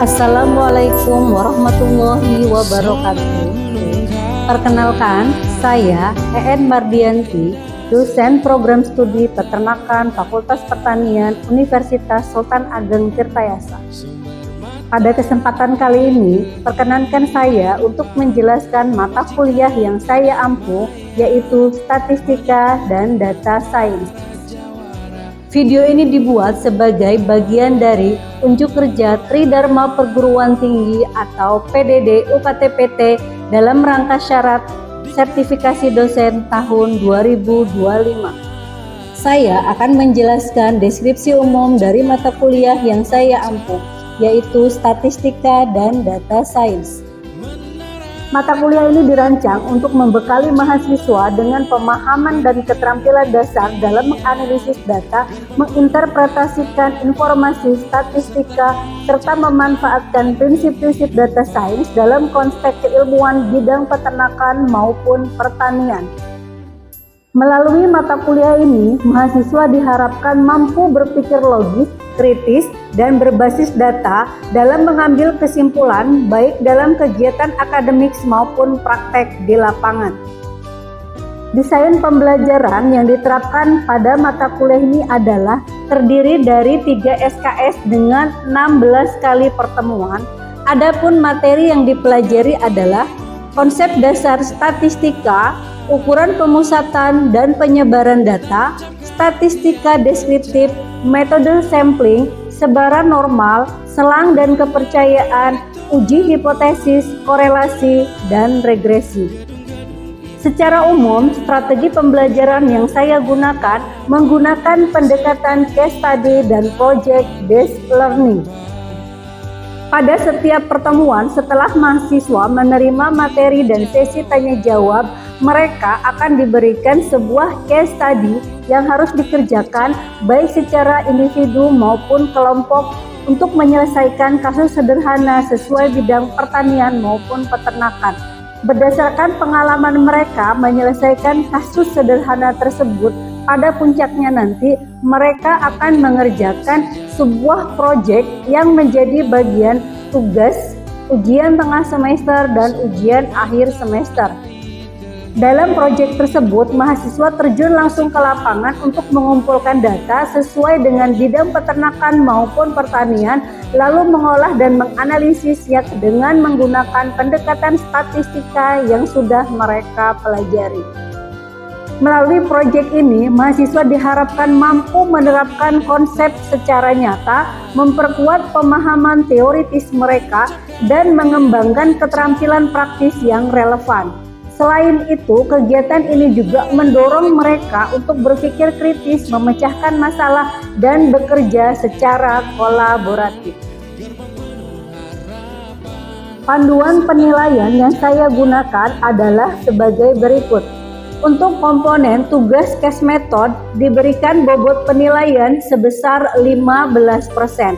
Assalamualaikum warahmatullahi wabarakatuh. Perkenalkan, saya EN Mardianti, dosen program studi peternakan Fakultas Pertanian Universitas Sultan Ageng Tirtayasa. Pada kesempatan kali ini, perkenankan saya untuk menjelaskan mata kuliah yang saya ampuh, yaitu Statistika dan Data Science. Video ini dibuat sebagai bagian dari unjuk kerja Tridharma Perguruan Tinggi atau PDD UKT-PT dalam rangka syarat sertifikasi dosen tahun 2025. Saya akan menjelaskan deskripsi umum dari mata kuliah yang saya ampuh, yaitu Statistika dan Data Science. Mata kuliah ini dirancang untuk membekali mahasiswa dengan pemahaman dan keterampilan dasar dalam menganalisis data, menginterpretasikan informasi statistika, serta memanfaatkan prinsip-prinsip data science dalam konteks keilmuan bidang peternakan maupun pertanian. Melalui mata kuliah ini, mahasiswa diharapkan mampu berpikir logis, kritis, dan berbasis data dalam mengambil kesimpulan baik dalam kegiatan akademik maupun praktek di lapangan. Desain pembelajaran yang diterapkan pada mata kuliah ini adalah terdiri dari 3 SKS dengan 16 kali pertemuan. Adapun materi yang dipelajari adalah konsep dasar statistika, ukuran pemusatan dan penyebaran data, statistika deskriptif, metode sampling, sebaran normal, selang dan kepercayaan, uji hipotesis, korelasi, dan regresi. Secara umum, strategi pembelajaran yang saya gunakan menggunakan pendekatan case study dan project based learning. Pada setiap pertemuan setelah mahasiswa menerima materi dan sesi tanya jawab, mereka akan diberikan sebuah case study yang harus dikerjakan baik secara individu maupun kelompok untuk menyelesaikan kasus sederhana sesuai bidang pertanian maupun peternakan. Berdasarkan pengalaman mereka menyelesaikan kasus sederhana tersebut, pada puncaknya nanti mereka akan mengerjakan sebuah proyek yang menjadi bagian tugas ujian tengah semester dan ujian akhir semester. Dalam proyek tersebut, mahasiswa terjun langsung ke lapangan untuk mengumpulkan data sesuai dengan bidang peternakan maupun pertanian, lalu mengolah dan menganalisisnya dengan menggunakan pendekatan statistika yang sudah mereka pelajari. Melalui proyek ini, mahasiswa diharapkan mampu menerapkan konsep secara nyata, memperkuat pemahaman teoritis mereka, dan mengembangkan keterampilan praktis yang relevan. Selain itu, kegiatan ini juga mendorong mereka untuk berpikir kritis, memecahkan masalah, dan bekerja secara kolaboratif. Panduan penilaian yang saya gunakan adalah sebagai berikut. Untuk komponen tugas case method diberikan bobot penilaian sebesar 15%.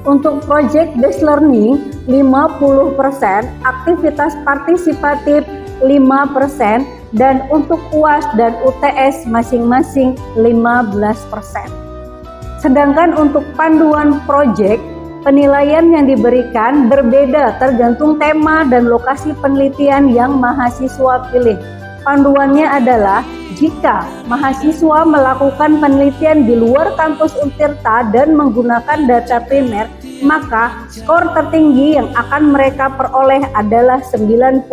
Untuk project based learning 50%, aktivitas partisipatif 5%, dan untuk UAS dan UTS masing-masing 15%. Sedangkan untuk panduan project, penilaian yang diberikan berbeda tergantung tema dan lokasi penelitian yang mahasiswa pilih. Panduannya adalah jika mahasiswa melakukan penelitian di luar kampus Untirta dan menggunakan data primer, maka skor tertinggi yang akan mereka peroleh adalah 98.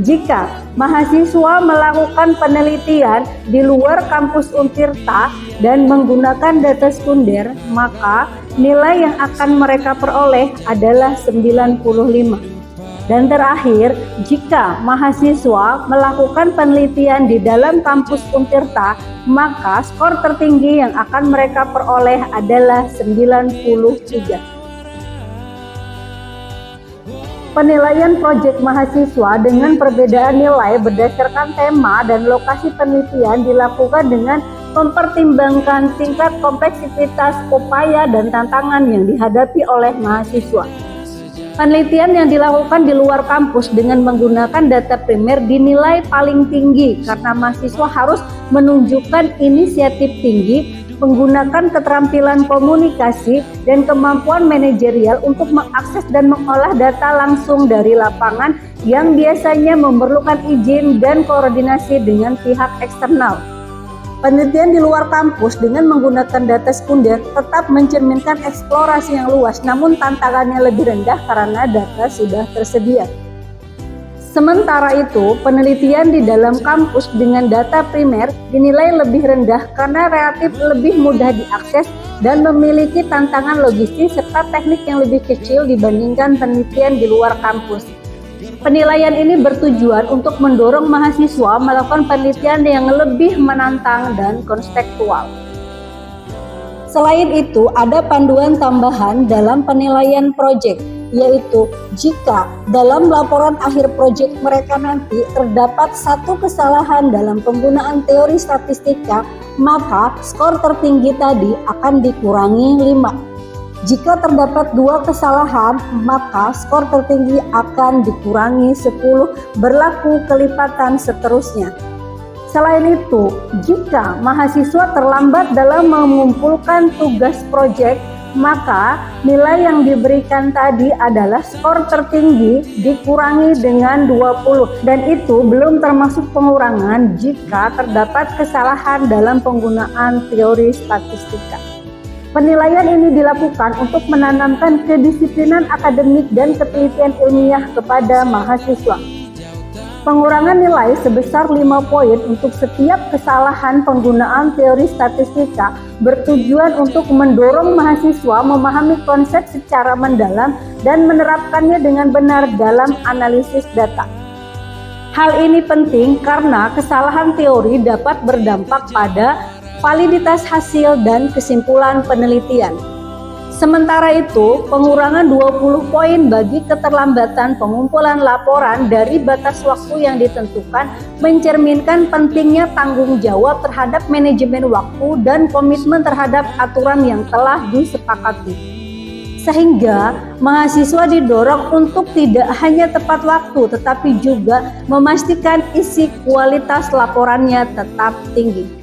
Jika mahasiswa melakukan penelitian di luar kampus Untirta dan menggunakan data sekunder, maka nilai yang akan mereka peroleh adalah 95. Dan terakhir, jika mahasiswa melakukan penelitian di dalam kampus Untirta, maka skor tertinggi yang akan mereka peroleh adalah 93. Penilaian proyek mahasiswa dengan perbedaan nilai berdasarkan tema dan lokasi penelitian dilakukan dengan mempertimbangkan tingkat kompleksitas upaya dan tantangan yang dihadapi oleh mahasiswa. Penelitian yang dilakukan di luar kampus dengan menggunakan data primer dinilai paling tinggi karena mahasiswa harus menunjukkan inisiatif tinggi, menggunakan keterampilan komunikasi dan kemampuan manajerial untuk mengakses dan mengolah data langsung dari lapangan yang biasanya memerlukan izin dan koordinasi dengan pihak eksternal. Penelitian di luar kampus dengan menggunakan data sekunder tetap mencerminkan eksplorasi yang luas, namun tantangannya lebih rendah karena data sudah tersedia. Sementara itu, penelitian di dalam kampus dengan data primer dinilai lebih rendah karena relatif lebih mudah diakses dan memiliki tantangan logistik serta teknik yang lebih kecil dibandingkan penelitian di luar kampus. Penilaian ini bertujuan untuk mendorong mahasiswa melakukan penelitian yang lebih menantang dan konseptual. Selain itu, ada panduan tambahan dalam penilaian proyek, yaitu jika dalam laporan akhir proyek mereka nanti terdapat satu kesalahan dalam penggunaan teori statistika, maka skor tertinggi tadi akan dikurangi 5. Jika terdapat 2 kesalahan, maka skor tertinggi akan dikurangi 10, berlaku kelipatan seterusnya. Selain itu, jika mahasiswa terlambat dalam mengumpulkan tugas proyek, maka nilai yang diberikan tadi adalah skor tertinggi dikurangi dengan 20, dan itu belum termasuk pengurangan jika terdapat kesalahan dalam penggunaan teori statistika. Penilaian ini dilakukan untuk menanamkan kedisiplinan akademik dan ketelitian ilmiah kepada mahasiswa. Pengurangan nilai sebesar 5 poin untuk setiap kesalahan penggunaan teori statistika bertujuan untuk mendorong mahasiswa memahami konsep secara mendalam dan menerapkannya dengan benar dalam analisis data. Hal ini penting karena kesalahan teori dapat berdampak pada validitas hasil dan kesimpulan penelitian. Sementara itu, pengurangan 20 poin bagi keterlambatan pengumpulan laporan dari batas waktu yang ditentukan mencerminkan pentingnya tanggung jawab terhadap manajemen waktu dan komitmen terhadap aturan yang telah disepakati. Sehingga mahasiswa didorong untuk tidak hanya tepat waktu tetapi juga memastikan isi kualitas laporannya tetap tinggi.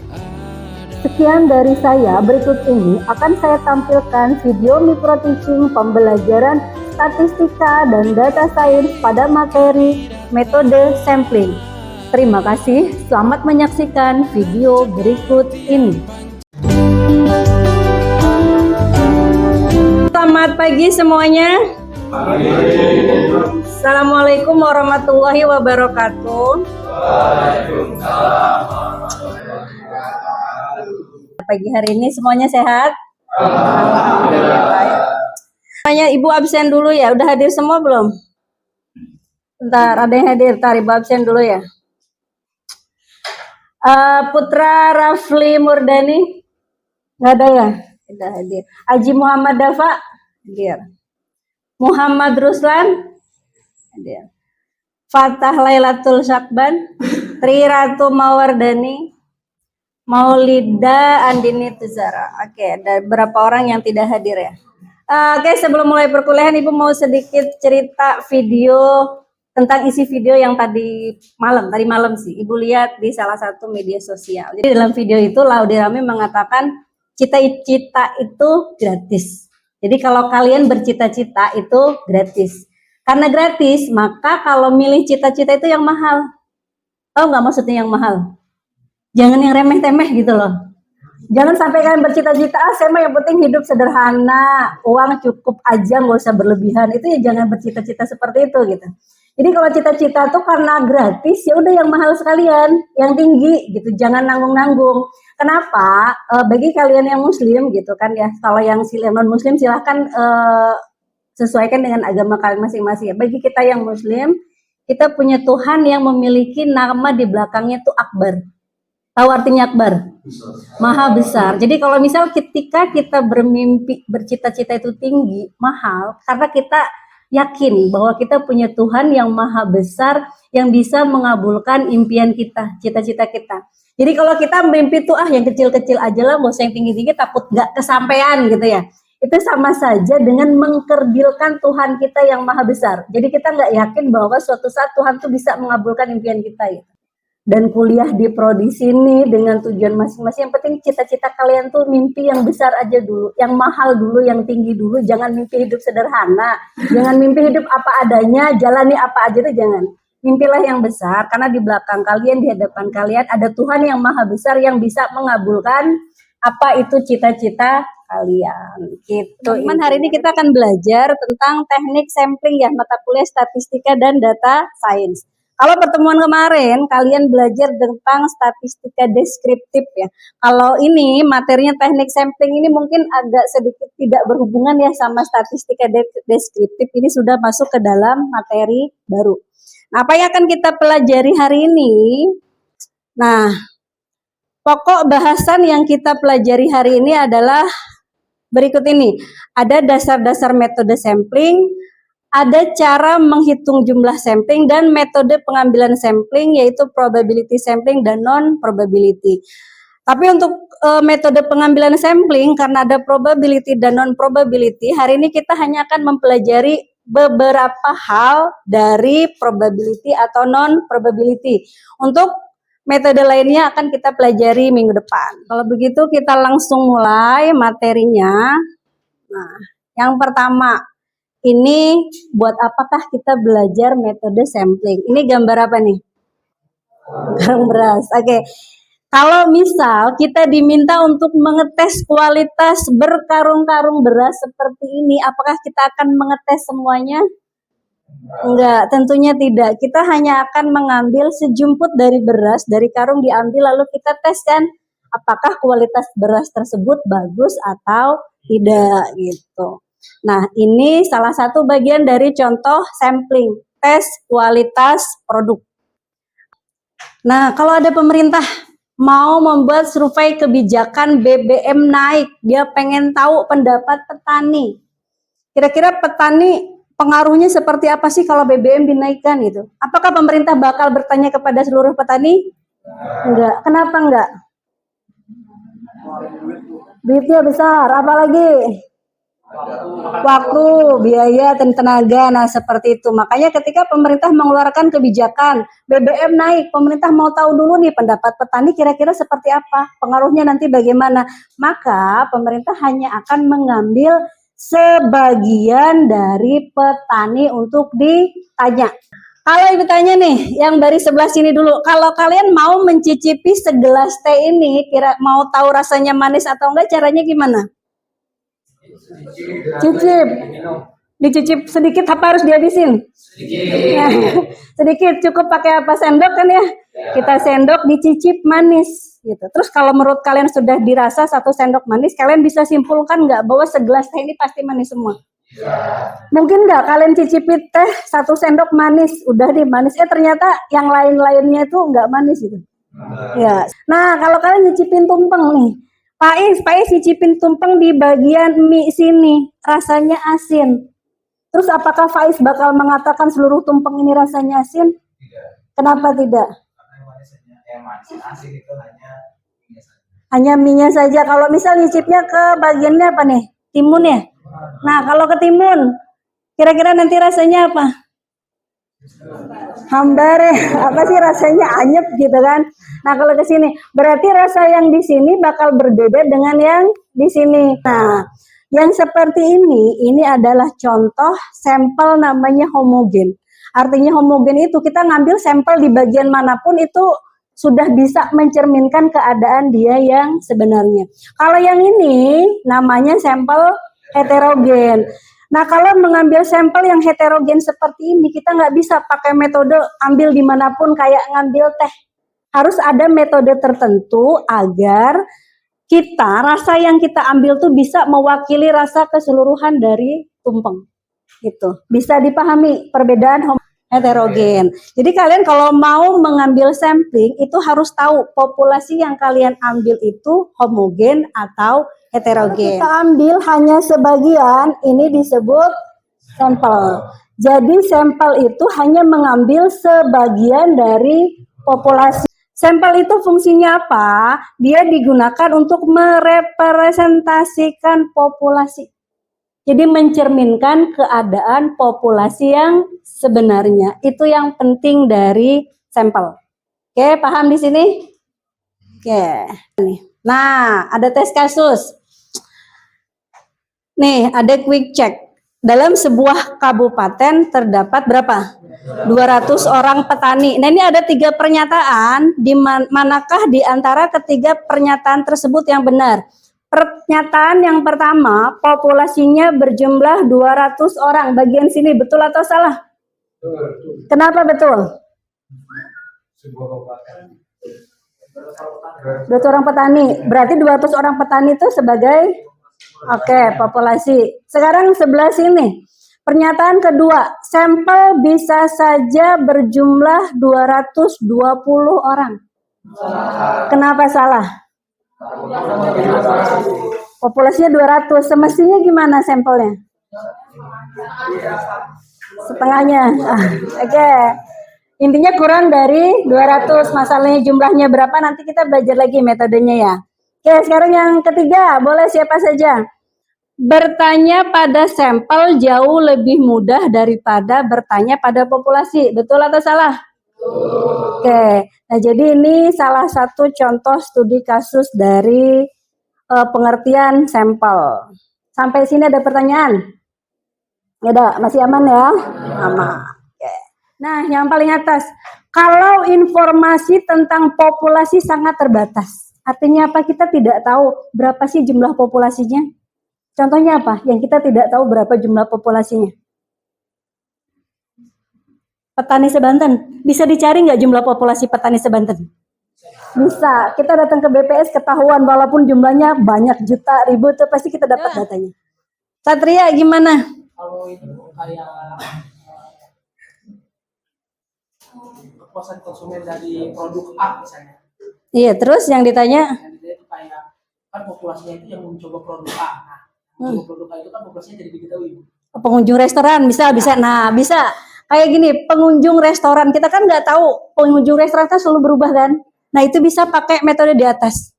Sekian dari saya, berikut ini akan saya tampilkan video micro teaching pembelajaran statistika dan data science pada materi metode sampling. Terima kasih, selamat menyaksikan video berikut ini. Selamat pagi semuanya. Assalamualaikum warahmatullahi wabarakatuh. Pagi hari ini semuanya sehat? Alhamdulillah. Semuanya Ibu absen dulu ya. Udah hadir semua belum? Bentar, ada yang hadir. Bentar, Ibu absen dulu ya. Putra Rafli Murdani? Nggak ada ya? Tidak hadir. Haji Muhammad Dafa? Hadir. Muhammad Ruslan? Hadir. Fatah Lailatul Syakban? Tri Ratu Mawardani? Maulida Andini Tuzara. Oke, ada beberapa orang yang tidak hadir ya. Oke, sebelum mulai perkuliahan, Ibu mau sedikit cerita video tentang isi video yang tadi malam sih. Ibu lihat di salah satu media sosial. Jadi dalam video itu Laude Rami mengatakan cita-cita itu gratis. Jadi kalau kalian bercita-cita itu gratis. Karena gratis, maka kalau milih cita-cita itu yang mahal. Tahu nggak maksudnya yang mahal? Jangan yang remeh-temeh gitu loh. Jangan sampai kalian bercita-cita, saya mah yang penting hidup sederhana, uang cukup aja, nggak usah berlebihan. Itu ya jangan bercita-cita seperti itu gitu. Jadi kalau cita-cita tuh karena gratis, ya udah yang mahal sekalian, yang tinggi gitu. Jangan nanggung-nanggung. Kenapa? Bagi kalian yang muslim gitu kan ya, kalau yang non-muslim silahkan sesuaikan dengan agama kalian masing-masing ya. Bagi kita yang muslim, kita punya Tuhan yang memiliki nama di belakangnya tuh Akbar. Tahu artinya Akbar? Maha besar. Jadi kalau misal ketika kita bermimpi, bercita-cita itu tinggi, mahal, karena kita yakin bahwa kita punya Tuhan yang maha besar, yang bisa mengabulkan impian kita, cita-cita kita. Jadi kalau kita mimpi tuh yang kecil-kecil aja lah, nggak usah yang tinggi-tinggi, takut nggak kesampaian gitu ya. Itu sama saja dengan mengkerdilkan Tuhan kita yang maha besar. Jadi kita nggak yakin bahwa suatu saat Tuhan tuh bisa mengabulkan impian kita gitu. Dan kuliah di prodi sini dengan tujuan masing-masing. Yang penting cita-cita kalian tuh mimpi yang besar aja dulu, yang mahal dulu, yang tinggi dulu. Jangan mimpi hidup sederhana, jangan mimpi hidup apa adanya, jalani apa aja tuh jangan. Mimpilah yang besar, karena di belakang kalian, di hadapan kalian ada Tuhan yang maha besar yang bisa mengabulkan apa itu cita-cita kalian. Gitu. Teman, hari ini kita akan belajar tentang teknik sampling ya, mata kuliah statistika dan data science. Kalau pertemuan kemarin kalian belajar tentang statistika deskriptif ya. Kalau ini materinya teknik sampling ini mungkin agak sedikit tidak berhubungan ya sama statistika deskriptif. Ini sudah masuk ke dalam materi baru. Nah, apa yang akan kita pelajari hari ini? Nah, pokok bahasan yang kita pelajari hari ini adalah berikut ini. Ada dasar-dasar metode sampling, ada cara menghitung jumlah sampling, dan metode pengambilan sampling yaitu probability sampling dan non-probability. Tapi untuk metode pengambilan sampling, karena ada probability dan non-probability, hari ini kita hanya akan mempelajari beberapa hal dari probability atau non-probability. Untuk metode lainnya akan kita pelajari minggu depan. Kalau begitu kita langsung mulai materinya. Nah, yang pertama, ini buat apakah kita belajar metode sampling? Ini gambar apa nih? Karung beras. Oke. Kalau misal kita diminta untuk mengetes kualitas berkarung-karung beras seperti ini, apakah kita akan mengetes semuanya? Enggak, tentunya tidak. Kita hanya akan mengambil sejumput dari beras, dari karung diambil, lalu kita teskan apakah kualitas beras tersebut bagus atau tidak gitu. Nah, ini salah satu bagian dari contoh sampling, tes kualitas produk. Nah, kalau ada pemerintah mau membuat survei kebijakan BBM naik, dia pengen tahu pendapat petani. Kira-kira petani pengaruhnya seperti apa sih kalau BBM dinaikkan gitu? Apakah pemerintah bakal bertanya kepada seluruh petani? Enggak. Kenapa enggak? Duitnya besar, apalagi? Waktu, biaya, dan tenaga. Nah, seperti itu. Makanya ketika pemerintah mengeluarkan kebijakan BBM naik, pemerintah mau tahu dulu nih pendapat petani kira-kira seperti apa, pengaruhnya nanti bagaimana. Maka pemerintah hanya akan mengambil sebagian dari petani untuk ditanya. Kalau ditanya nih, yang dari sebelah sini dulu, kalau kalian mau mencicipi segelas teh ini, mau tahu rasanya manis atau enggak, caranya gimana? Cicip. Dicicip sedikit apa harus dihabisin? Sedikit, cukup pakai apa, sendok kan ya? Kita sendok dicicip manis gitu. Terus kalau menurut kalian sudah dirasa satu sendok manis, kalian bisa simpulkan nggak bahwa segelas teh ini pasti manis semua? Mungkin nggak kalian cicipi teh satu sendok manis, udah deh manis, ternyata yang lain-lainnya itu nggak manis gitu. Ya. Nah, kalau kalian nyicipin tumpeng nih, Pais cicipin tumpeng di bagian mie sini, rasanya asin. Terus apakah Faiz bakal mengatakan seluruh tumpeng ini rasanya asin? Tidak. Kenapa tidak? Karena asin itu hanya mie-nya saja. Kalau misal nyicipnya ke bagiannya apa nih? Timun ya? Nah, kalau ke timun, kira-kira nanti rasanya apa? Hambar ya, apa sih rasanya, anyep gitu kan. Nah, kalau ke sini berarti rasa yang di sini bakal berbeda dengan yang di sini. Nah, yang seperti ini adalah contoh sampel namanya homogen. Artinya homogen itu kita ngambil sampel di bagian manapun itu sudah bisa mencerminkan keadaan dia yang sebenarnya. Kalau yang ini namanya sampel heterogen. Nah, kalau mengambil sampel yang heterogen seperti ini, kita nggak bisa pakai metode ambil dimanapun kayak ngambil teh. Harus ada metode tertentu agar rasa yang kita ambil tuh bisa mewakili rasa keseluruhan dari tumpeng. Gitu. Bisa dipahami perbedaan heterogen. Jadi kalian kalau mau mengambil sampling itu harus tahu populasi yang kalian ambil itu homogen atau heterogen. Kita ambil hanya sebagian, ini disebut sampel. Jadi sampel itu hanya mengambil sebagian dari populasi. Sampel itu fungsinya apa? Dia digunakan untuk merepresentasikan populasi. Jadi mencerminkan keadaan populasi yang sebenarnya. Itu yang penting dari sampel. Oke, paham di sini? Oke. Nah, ada tes kasus. Nih, ada quick check. Dalam sebuah kabupaten terdapat berapa? 200 orang petani. Nah, ini ada 3 pernyataan. Di manakah di antara ketiga pernyataan tersebut yang benar? Pernyataan yang pertama, populasinya berjumlah 200 orang. Bagian sini betul atau salah? Kenapa betul? 200 orang petani. Berarti 200 orang petani itu sebagai populasi. Sekarang sebelah sini. Pernyataan kedua, sampel bisa saja berjumlah 220 orang. Kenapa salah? Populasinya 200, semestinya gimana sampelnya? Setengahnya. Oke. Intinya kurang dari 200, masalahnya jumlahnya berapa nanti kita belajar lagi metodenya ya. Oke, sekarang yang ketiga, boleh siapa saja. Bertanya pada sampel jauh lebih mudah daripada bertanya pada populasi. Betul atau salah? Oke, nah jadi ini salah satu contoh studi kasus dari pengertian sampel. Sampai sini ada pertanyaan? Ada, masih aman ya? Aman. Oke. Nah, yang paling atas, kalau informasi tentang populasi sangat terbatas, artinya apa? Kita tidak tahu berapa sih jumlah populasinya. Contohnya apa? Yang kita tidak tahu berapa jumlah populasinya. Petani sebanten, bisa dicari nggak jumlah populasi petani sebanten? Bisa. Kita datang ke BPS ketahuan, walaupun jumlahnya banyak juta, ribu, itu pasti kita dapat datanya. Satria, gimana? Kalau itu kayak kepuasan konsumen dari produk A misalnya. Iya, terus yang ditanya? Itu kayak kan populasinya itu yang mencoba produk A. Nah, produk A itu kan populasinya jadi diketahui. Pengunjung restoran bisa. Nah, bisa. Kayak gini, pengunjung restoran, kita kan nggak tahu pengunjung restoran kan selalu berubah kan. Nah, itu bisa pakai metode di atas.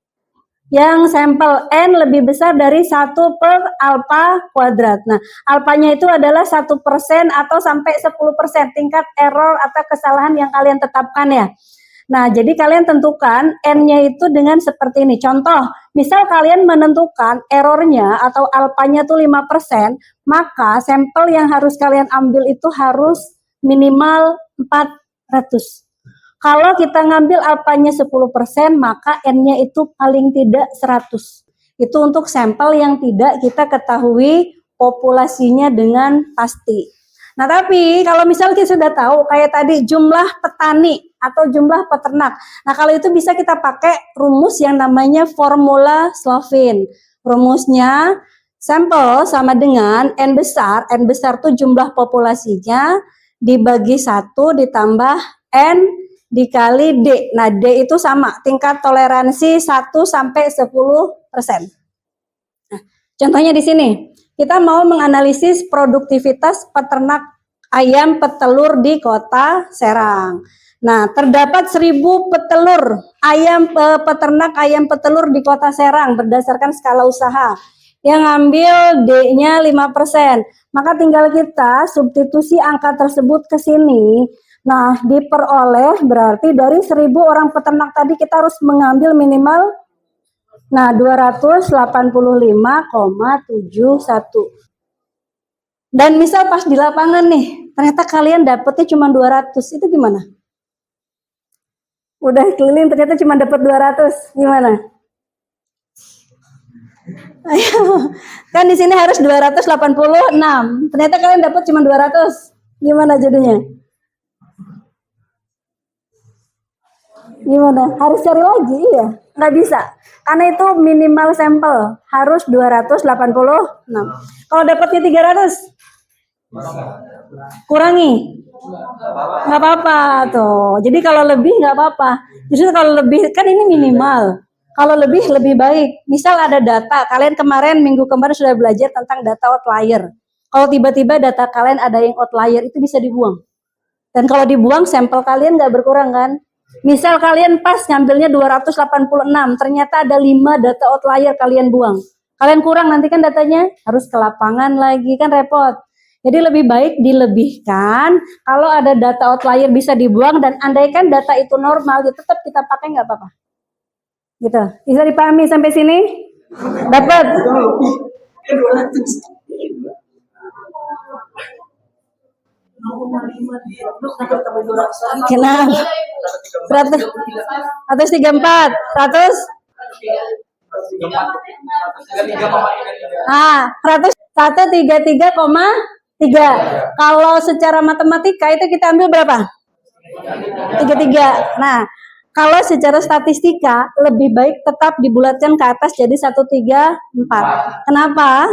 Yang sampel N lebih besar dari 1 per alfa kuadrat. Nah, alfanya itu adalah 1% atau sampai 10% tingkat error atau kesalahan yang kalian tetapkan ya. Nah, jadi kalian tentukan N-nya itu dengan seperti ini. Contoh, misal kalian menentukan errornya atau alfanya itu 5%, maka sampel yang harus kalian ambil itu harus minimal 400. Kalau kita ngambil alfanya 10%, maka N-nya itu paling tidak 100. Itu untuk sampel yang tidak kita ketahui populasinya dengan pasti. Nah, tapi kalau misalnya kita sudah tahu, kayak tadi jumlah petani atau jumlah peternak. Nah, kalau itu bisa kita pakai rumus yang namanya formula Slovin. Rumusnya, sampel sama dengan N besar itu jumlah populasinya, dibagi 1 ditambah N dikali D. Nah, D itu sama, tingkat toleransi 1 sampai 10%. Nah, contohnya di sini, kita mau menganalisis produktivitas peternak ayam petelur di Kota Serang. Nah, terdapat 1000 petelur ayam peternak ayam petelur di Kota Serang berdasarkan skala usaha. Yang ambil D-nya 5%. Maka tinggal kita substitusi angka tersebut ke sini. Nah, diperoleh berarti dari 1000 orang peternak tadi kita harus mengambil minimal 285,71. Dan misal pas di lapangan nih, ternyata kalian dapetnya cuma 200, itu gimana? Udah keliling ternyata cuma dapat 200, gimana? Ayo, kan di sini harus 286. Ternyata kalian dapat cuma 200. Gimana jadinya? Gimana? Harus cari lagi, iya. Nggak bisa. Karena itu minimal sampel harus 286. Kalau dapatnya 300, kurangi. Nggak apa-apa tuh. Jadi kalau lebih nggak apa-apa. Justru kalau lebih kan ini minimal. Kalau lebih baik. Misal ada data, kalian minggu kemarin sudah belajar tentang data outlier. Kalau tiba-tiba data kalian ada yang outlier, itu bisa dibuang. Dan kalau dibuang, sampel kalian nggak berkurang kan? Misal kalian pas ngambilnya 286, ternyata ada 5 data outlier kalian buang. Kalian kurang nanti kan datanya harus ke lapangan lagi, kan repot. Jadi lebih baik dilebihkan, kalau ada data outlier bisa dibuang, dan andaikan data itu normal, ya tetap kita pakai nggak apa-apa. Gitu. Bisa dipahami sampai sini? Dapat? Kenapa? 134, 100? Ah, 133,3. Kalau secara matematika itu kita ambil berapa? 33. Nah, kalau secara statistika lebih baik tetap dibulatkan ke atas jadi 134. Kenapa?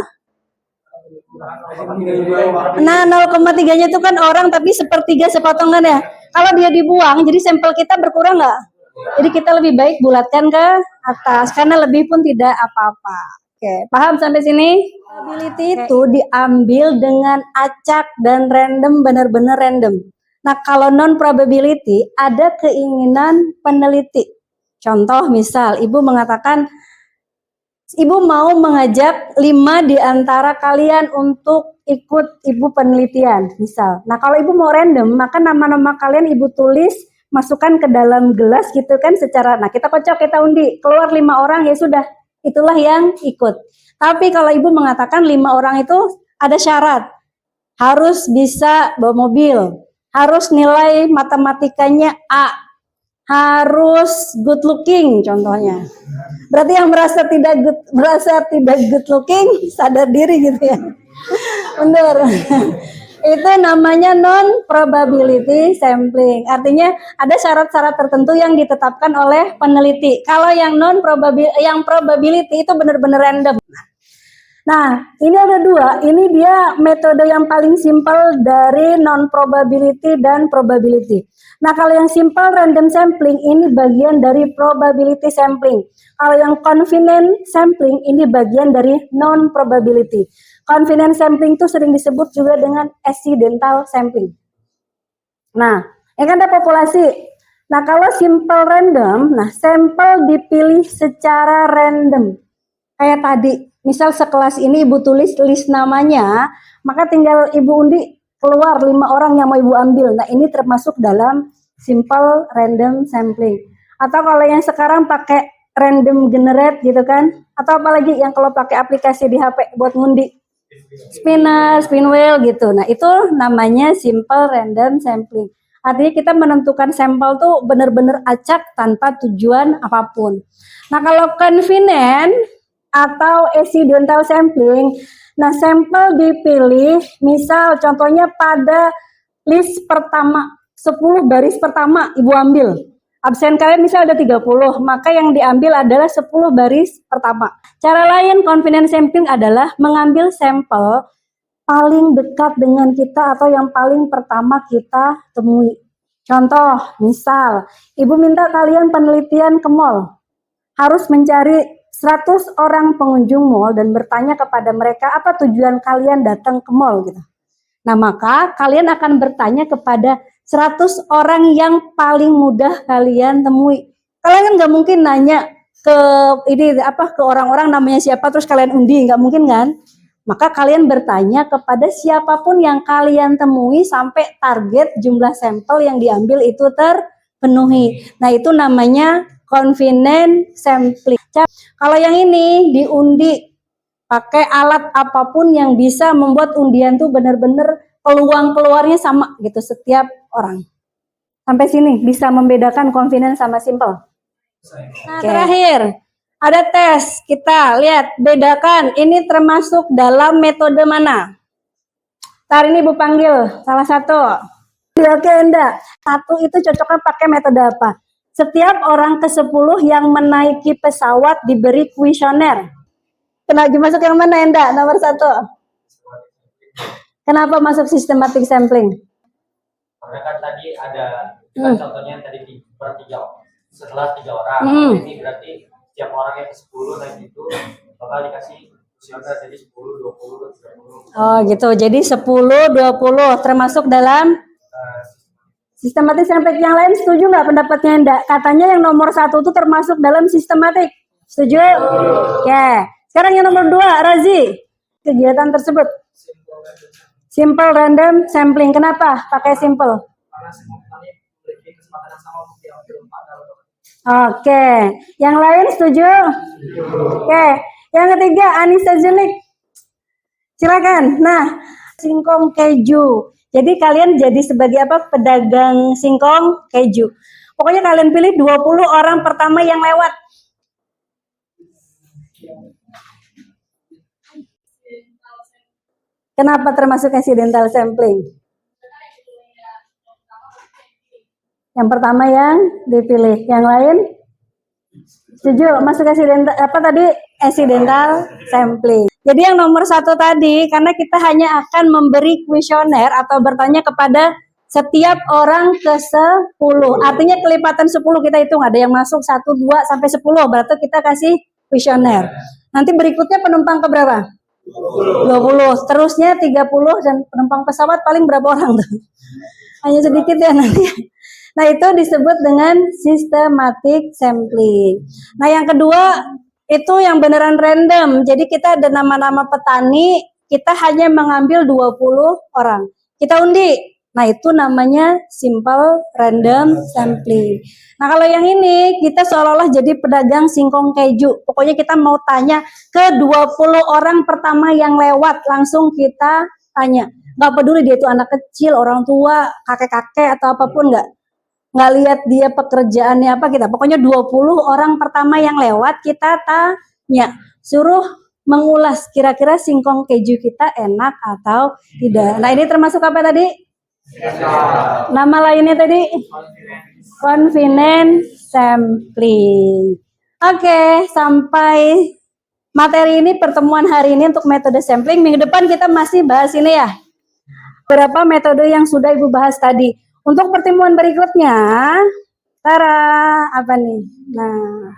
Nah, 0,3-nya itu kan orang tapi sepertiga sepotongan ya. Kalau dia dibuang, jadi sampel kita berkurang nggak? Jadi kita lebih baik bulatkan ke atas karena lebih pun tidak apa-apa. Oke, paham sampai sini? Probability itu diambil dengan acak dan random, benar-benar random. Nah, kalau non probability ada keinginan peneliti. Contoh misal, ibu mengatakan ibu mau mengajak 5 di antara kalian untuk ikut ibu penelitian, misal. Nah, kalau ibu mau random, maka nama-nama kalian ibu tulis, masukkan ke dalam gelas gitu kan secara, nah kita kocok, kita undi, keluar 5 orang, ya sudah, itulah yang ikut. Tapi kalau ibu mengatakan 5 orang itu ada syarat, harus bisa bawa mobil, harus nilai matematikanya A, harus good looking contohnya. Berarti yang merasa tidak good looking sadar diri gitu ya. Benar. Itu namanya non probability sampling. Artinya ada syarat-syarat tertentu yang ditetapkan oleh peneliti. Kalau yang probability itu benar-benar random. Nah, ini ada 2. Ini dia metode yang paling simpel dari non probability dan probability. Nah, kalau yang simple random sampling ini bagian dari probability sampling. Kalau yang confident sampling ini bagian dari non probability. Confident sampling itu sering disebut juga dengan accidental sampling. Nah, ini kan ada populasi. Nah, kalau simple random, nah sampel dipilih secara random. Kayak tadi, misal sekelas ini ibu tulis list namanya, maka tinggal ibu undi keluar 5 orang yang mau ibu ambil. Nah, ini termasuk dalam simple random sampling. Atau kalau yang sekarang pakai random generate gitu kan, atau apalagi yang kalau pakai aplikasi di HP buat ngundi, spinner, spin wheel gitu. Nah, itu namanya simple random sampling. Artinya kita menentukan sampel tuh benar-benar acak tanpa tujuan apapun. Nah, kalau convenient atau accidental sampling, nah sampel dipilih, misal contohnya pada list pertama, 10 baris pertama ibu ambil. Absen kalian misal ada 30, maka yang diambil adalah 10 baris pertama. Cara lain confident sampling adalah mengambil sampel paling dekat dengan kita atau yang paling pertama kita temui. Contoh, misal ibu minta kalian penelitian ke mall, harus mencari 100 orang pengunjung mall dan bertanya kepada mereka apa tujuan kalian datang ke mall gitu. Nah, maka kalian akan bertanya kepada 100 orang yang paling mudah kalian temui. Kalian kan nggak mungkin nanya ke ke orang-orang namanya siapa terus kalian undi, nggak mungkin kan? Maka kalian bertanya kepada siapapun yang kalian temui sampai target jumlah sampel yang diambil itu terpenuhi. Nah, itu namanya confident sampling. Kalau yang ini diundi pakai alat apapun yang bisa membuat undian tuh benar-benar peluang keluarnya sama gitu setiap orang. Sampai sini bisa membedakan confident sama simple. Nah, terakhir ada tes, kita lihat bedakan ini termasuk dalam metode mana. Ntar ini ibu panggil salah satu. Oke, enggak. Satu itu cocoknya pakai metode apa? Setiap orang ke-10 yang menaiki pesawat diberi kuesioner. Kenapa masuk yang mana, Enda? Nomor 1. Kenapa masuk systematic sampling? Karena kan tadi ada contohnya yang tadi per 3, setelah 3 orang. Ini berarti setiap orang yang ke-10 naik itu bakal dikasih kuesioner jadi 10, 20, 30. Oh gitu, jadi 10, 20 termasuk dalam Sistematik sampling yang lain setuju nggak pendapatnya enggak? Katanya yang nomor 1 itu termasuk dalam sistematik. Setuju? Oke. Sekarang yang nomor 2, Razi. Kegiatan tersebut. Simple random sampling. Kenapa pakai simple? Karena semua petani memiliki kesempatan yang sama untuk diambil pada Oke. Yang lain setuju? Oke. Yang ketiga, Anissa Zulik. Silakan. Nah, singkong keju. Jadi kalian jadi sebagai apa? Pedagang singkong keju. Pokoknya kalian pilih 20 orang pertama yang lewat. Kenapa termasuk accidental sampling? Yang pertama yang dipilih. Yang lain? Setuju? Masuk accidental apa tadi? Accidental sampling. Jadi yang nomor 1 tadi, karena kita hanya akan memberi kuesioner atau bertanya kepada setiap orang ke 10. Artinya kelipatan 10 kita hitung. Ada yang masuk 1, 2, sampai 10. Berarti kita kasih kuesioner. Nanti berikutnya penumpang ke berapa? 20. Terusnya 30 dan penumpang pesawat paling berapa orang tuh? Hanya sedikit ya nanti. Nah itu disebut dengan systematic sampling. Nah yang kedua itu yang beneran random. Jadi kita ada nama-nama petani, kita hanya mengambil 20 orang. Kita undi. Nah itu namanya simple random sampling. Nah kalau yang ini kita seolah-olah jadi pedagang singkong keju. Pokoknya kita mau tanya ke 20 orang pertama yang lewat. Langsung kita tanya. Gak peduli dia itu anak kecil, orang tua, kakek-kakek atau apapun nggak lihat dia pekerjaannya apa kita. Pokoknya 20 orang pertama yang lewat kita tanya. Suruh mengulas kira-kira singkong keju kita enak atau tidak. Nah ini termasuk apa tadi? Nama lainnya tadi? Convenient sampling. Oke, sampai materi ini pertemuan hari ini untuk metode sampling. Minggu depan kita masih bahas ini ya. Berapa metode yang sudah Ibu bahas tadi. Untuk pertemuan berikutnya, Tara, apa nih? Nah,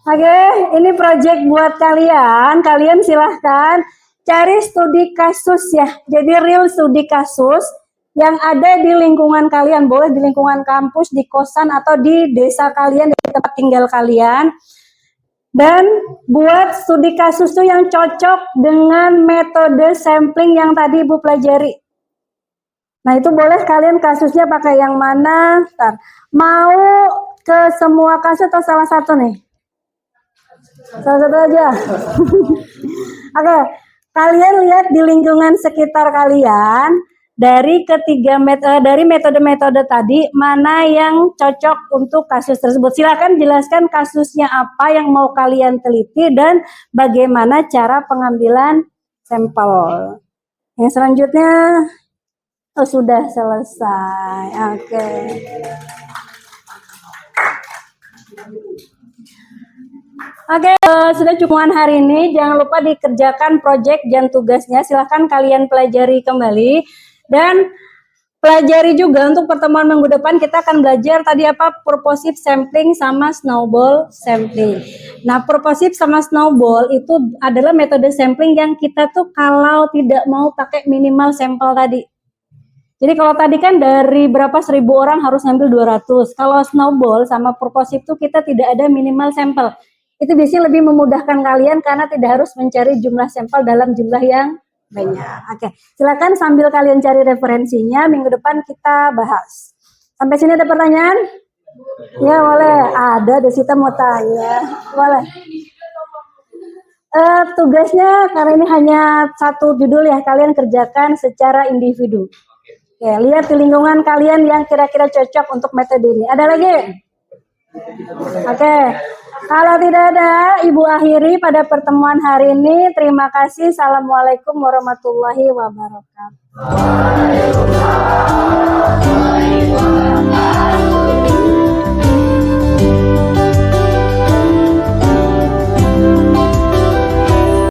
oke, ini project buat kalian. Kalian silahkan cari studi kasus ya. Jadi real studi kasus yang ada di lingkungan kalian. Boleh di lingkungan kampus, di kosan, atau di desa kalian, di tempat tinggal kalian. Dan buat studi kasus tuh yang cocok dengan metode sampling yang tadi Ibu pelajari. Nah itu boleh kalian kasusnya pakai yang mana? Ntar. Mau ke semua kasus atau salah satu nih? Salah satu aja. Oke, kalian lihat di lingkungan sekitar kalian dari dari metode-metode tadi mana yang cocok untuk kasus tersebut. Silakan jelaskan kasusnya apa yang mau kalian teliti dan bagaimana cara pengambilan sampel. Yang selanjutnya sudah selesai. Oke. Oke, sudah cukupkan hari ini. Jangan lupa dikerjakan project dan tugasnya. Silahkan kalian pelajari kembali. Dan pelajari juga untuk pertemuan minggu depan kita akan belajar tadi apa? Purposive sampling sama snowball sampling. Nah, purposive sama snowball itu adalah metode sampling yang kita tuh kalau tidak mau pakai minimal sampel tadi. Jadi kalau tadi kan dari berapa 1000 orang harus ngambil 200. Kalau snowball sama purposive itu kita tidak ada minimal sampel. Itu biasanya lebih memudahkan kalian karena tidak harus mencari jumlah sampel dalam jumlah yang banyak. Oke, silakan sambil kalian cari referensinya. Minggu depan kita bahas. Sampai sini ada pertanyaan? Ya boleh. Ada, Desita mau tanya. Boleh. Tugasnya karena ini hanya satu judul ya, kalian kerjakan secara individu. Oke, lihat di lingkungan kalian yang kira-kira cocok untuk metode ini. Ada lagi? Oke, kalau tidak ada, Ibu akhiri pada pertemuan hari ini. Terima kasih. Assalamualaikum warahmatullahi wabarakatuh.